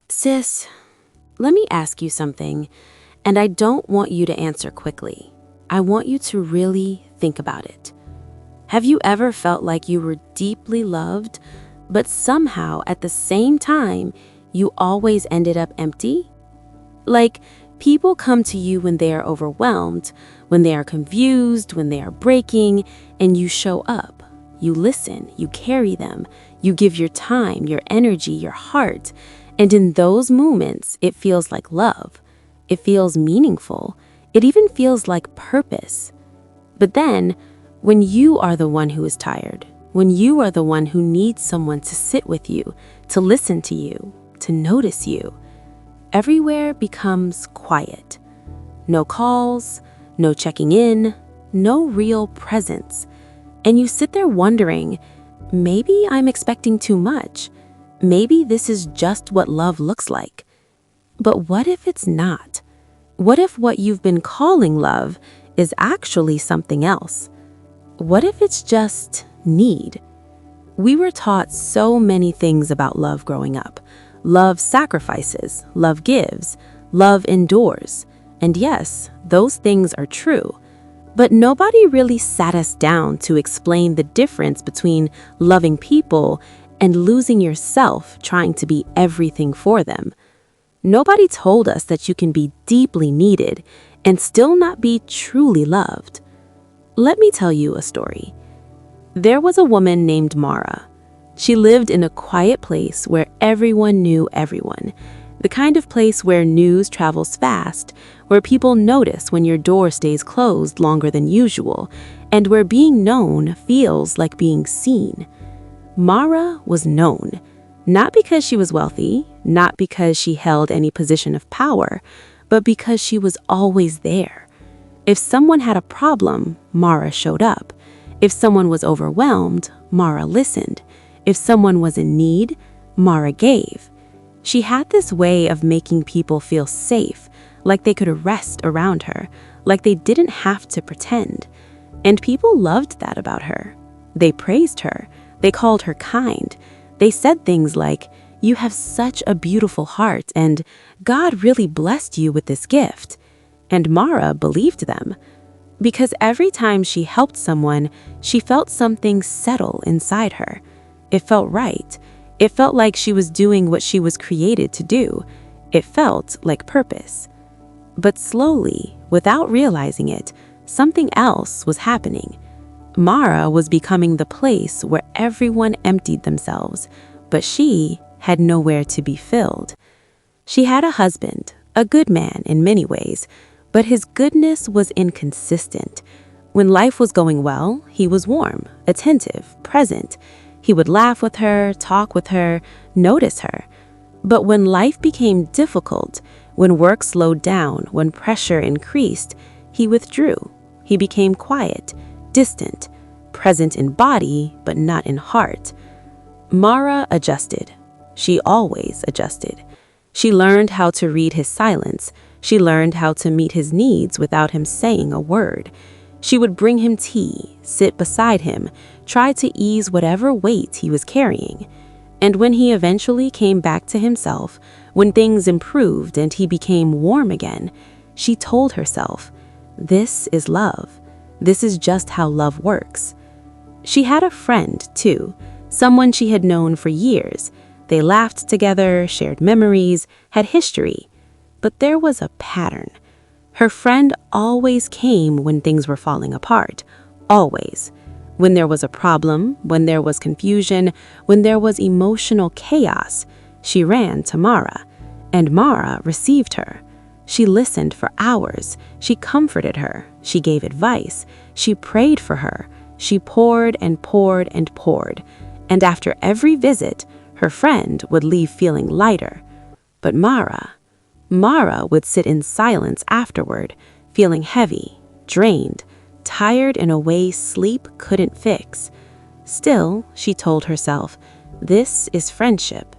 Sis, let me ask you something, and I don't want you to answer quickly. I want you to really think about it. Have you ever felt like you were deeply loved, but somehow at the same time, you always ended up empty? Like, people come to you when they are overwhelmed, when they are confused, when they are breaking, and you show up. You listen, you carry them, you give your time, your energy, your heart. And in those moments, it feels like love. It feels meaningful. It even feels like purpose. But then, when you are the one who is tired, when you are the one who needs someone to sit with you, to listen to you, to notice you, everywhere becomes quiet. No calls, no checking in, no real presence. And you sit there wondering, maybe I'm expecting too much. Maybe this is just what love looks like. But what if it's not? What if what you've been calling love is actually something else? What if it's just need? We were taught so many things about love growing up. Love sacrifices, love gives, love endures. And yes, those things are true. But nobody really sat us down to explain the difference between loving people and losing yourself trying to be everything for them. Nobody told us that you can be deeply needed and still not be truly loved. Let me tell you a story. There was a woman named Mara. She lived in a quiet place where everyone knew everyone. The kind of place where news travels fast, where people notice when your door stays closed longer than usual, and where being known feels like being seen. Mara was known, not because she was wealthy, not because she held any position of power, but because she was always there. If someone had a problem, Mara showed up. If someone was overwhelmed, Mara listened. If someone was in need, Mara gave. She had this way of making people feel safe, like they could rest around her, like they didn't have to pretend. And people loved that about her. They praised her. They called her kind. They said things like, "You have such a beautiful heart," and "God really blessed you with this gift." And Mara believed them. Because every time she helped someone, she felt something settle inside her. It felt right. It felt like she was doing what she was created to do. It felt like purpose. But slowly, without realizing it, something else was happening. Mara was becoming the place where everyone emptied themselves, but she had nowhere to be filled. She had a husband, a good man in many ways, but his goodness was inconsistent. When life was going well, he was warm, attentive, present. He would laugh with her, talk with her, notice her. But when life became difficult, when work slowed down, when pressure increased, he withdrew. He became quiet, distant, present in body, but not in heart. Mara adjusted. She always adjusted. She learned how to read his silence. She learned how to meet his needs without him saying a word. She would bring him tea, sit beside him, try to ease whatever weight he was carrying. And when he eventually came back to himself, when things improved and he became warm again, she told herself, "This is love. This is just how love works." She had a friend, too, someone she had known for years. They laughed together, shared memories, had history. But there was a pattern. Her friend always came when things were falling apart. Always. When there was a problem, when there was confusion, when there was emotional chaos, she ran to Mara. And Mara received her. She listened for hours. She comforted her. She gave advice. She prayed for her. She poured and poured and poured. And after every visit, her friend would leave feeling lighter. But Mara would sit in silence afterward, feeling heavy, drained, tired in a way sleep couldn't fix. Still, she told herself, this is friendship.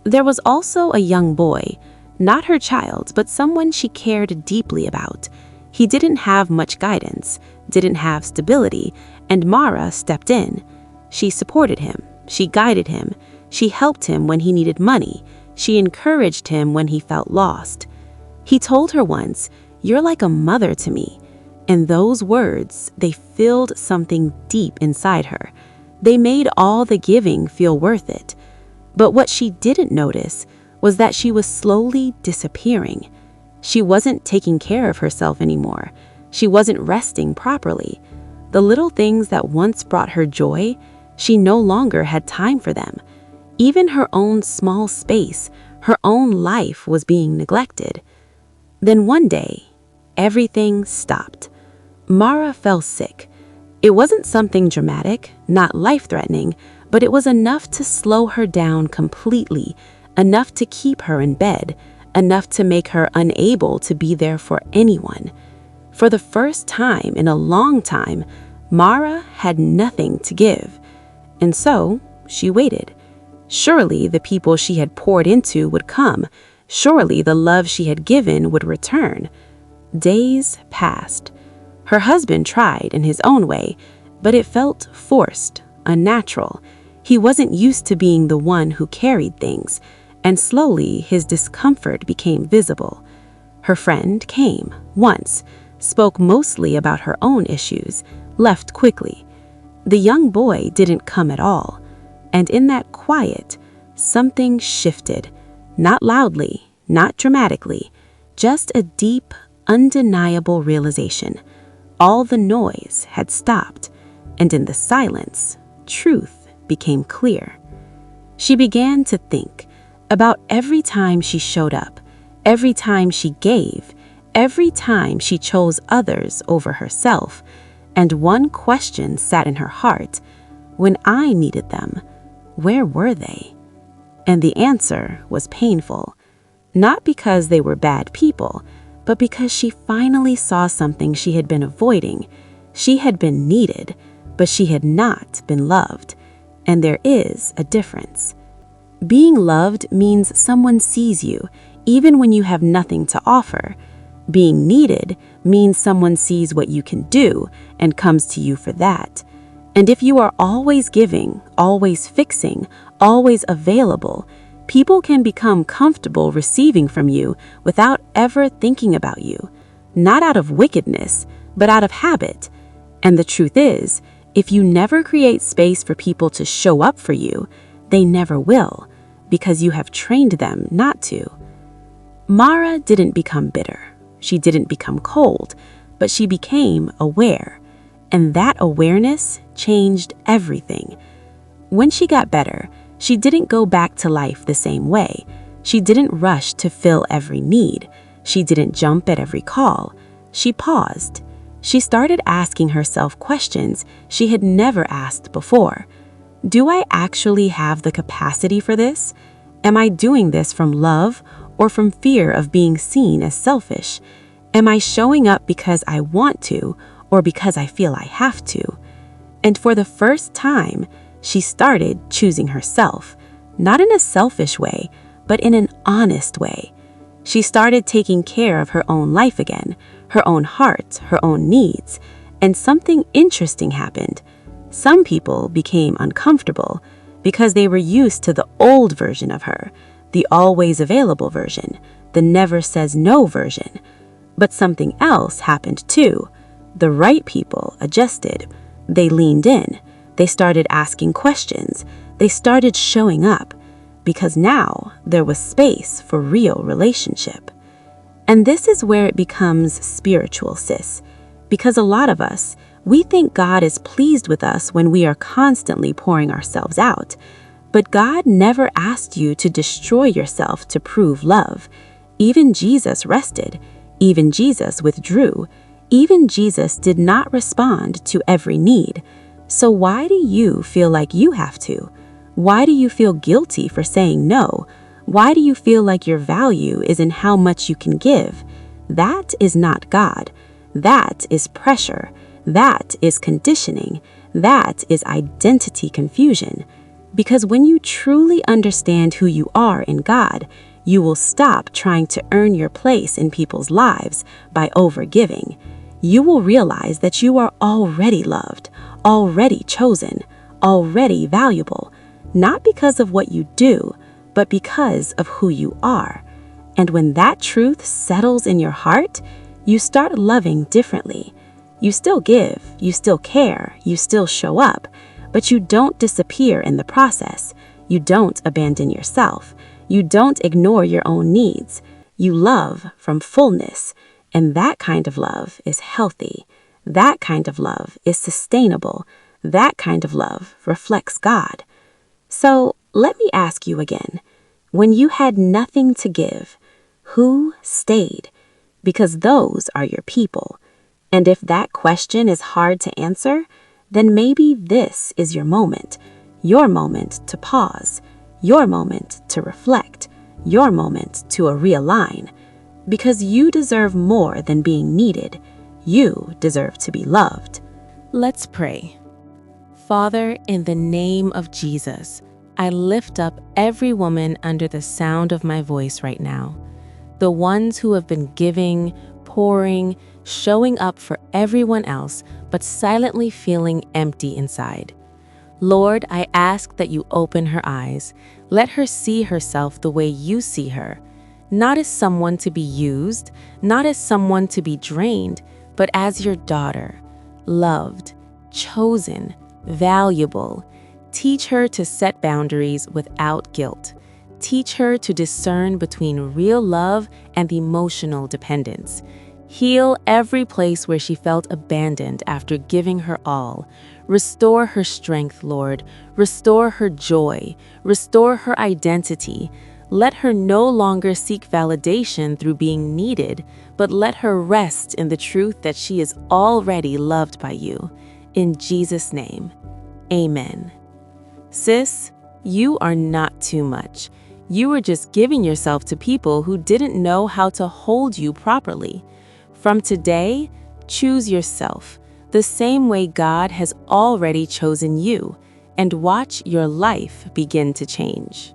There was also a young boy, not her child, but someone she cared deeply about. He didn't have much guidance, didn't have stability, and Mara stepped in. She supported him, she guided him, she helped him when he needed money, She encouraged him when he felt lost. He told her once, "You're like a mother to me." And those words, they filled something deep inside her. They made all the giving feel worth it. But what she didn't notice was that she was slowly disappearing. She wasn't taking care of herself anymore. She wasn't resting properly. The little things that once brought her joy, she no longer had time for them. Even her own small space, her own life was being neglected. Then one day, everything stopped. Mara fell sick. It wasn't something dramatic, not life-threatening, but it was enough to slow her down completely, enough to keep her in bed, enough to make her unable to be there for anyone. For the first time in a long time, Mara had nothing to give. And so, she waited. Surely the people she had poured into would come. Surely the love she had given would return. Days passed. Her husband tried in his own way, but it felt forced, unnatural. He wasn't used to being the one who carried things, and slowly his discomfort became visible. Her friend came once, spoke mostly about her own issues, left quickly. The young boy didn't come at all, and in that quiet, something shifted, not loudly, not dramatically, just a deep, undeniable realization. All the noise had stopped, and in the silence, truth became clear. She began to think about every time she showed up, every time she gave, every time she chose others over herself, and one question sat in her heart: when I needed them, where were they? And the answer was painful, not because they were bad people, but because she finally saw something she had been avoiding. She had been needed, but she had not been loved. And there is a difference. Being loved means someone sees you, even when you have nothing to offer. Being needed means someone sees what you can do and comes to you for that. And if you are always giving, always fixing, always available, people can become comfortable receiving from you without ever thinking about you, not out of wickedness, but out of habit. And the truth is, if you never create space for people to show up for you, they never will, because you have trained them not to. Mara didn't become bitter. She didn't become cold, but she became aware. And that awareness changed everything. When she got better, she didn't go back to life the same way. She didn't rush to fill every need. She didn't jump at every call. She paused. She started asking herself questions she had never asked before. Do I actually have the capacity for this? Am I doing this from love or from fear of being seen as selfish? Am I showing up because I want to or because I feel I have to? And for the first time, she started choosing herself, not in a selfish way, but in an honest way. She started taking care of her own life again, her own heart, her own needs, and something interesting happened. Some people became uncomfortable because they were used to the old version of her, the always available version, the never says no version. But something else happened too. The right people adjusted. They leaned in. They started asking questions. They started showing up, because now there was space for real relationship. And this is where it becomes spiritual, sis. Because a lot of us, we think God is pleased with us when we are constantly pouring ourselves out. But God never asked you to destroy yourself to prove love. Even Jesus rested. Even Jesus withdrew. Even Jesus did not respond to every need. So why do you feel like you have to? Why do you feel guilty for saying no? Why do you feel like your value is in how much you can give? That is not God. That is pressure. That is conditioning. That is identity confusion. Because when you truly understand who you are in God, you will stop trying to earn your place in people's lives by overgiving. You will realize that you are already loved, already chosen, already valuable, not because of what you do, but because of who you are. And when that truth settles in your heart, you start loving differently. You still give, you still care, you still show up, but you don't disappear in the process. You don't abandon yourself. You don't ignore your own needs. You love from fullness, and that kind of love is healthy. That kind of love is sustainable. That kind of love reflects God. So let me ask you again, when you had nothing to give, who stayed? Because those are your people. And if that question is hard to answer, then maybe this is your moment to pause, your moment to reflect, your moment to realign. Because you deserve more than being needed. You deserve to be loved. Let's pray. Father, in the name of Jesus, I lift up every woman under the sound of my voice right now. The ones who have been giving, pouring, showing up for everyone else, but silently feeling empty inside. Lord, I ask that you open her eyes. Let her see herself the way you see her, not as someone to be used, not as someone to be drained, but as your daughter, loved, chosen, valuable. Teach her to set boundaries without guilt. Teach her to discern between real love and emotional dependence. Heal every place where she felt abandoned after giving her all. Restore her strength, Lord. Restore her joy. Restore her identity. Let her no longer seek validation through being needed, but let her rest in the truth that she is already loved by you. In Jesus' name, amen. Sis, you are not too much. You were just giving yourself to people who didn't know how to hold you properly. From today, choose yourself, the same way God has already chosen you, and watch your life begin to change.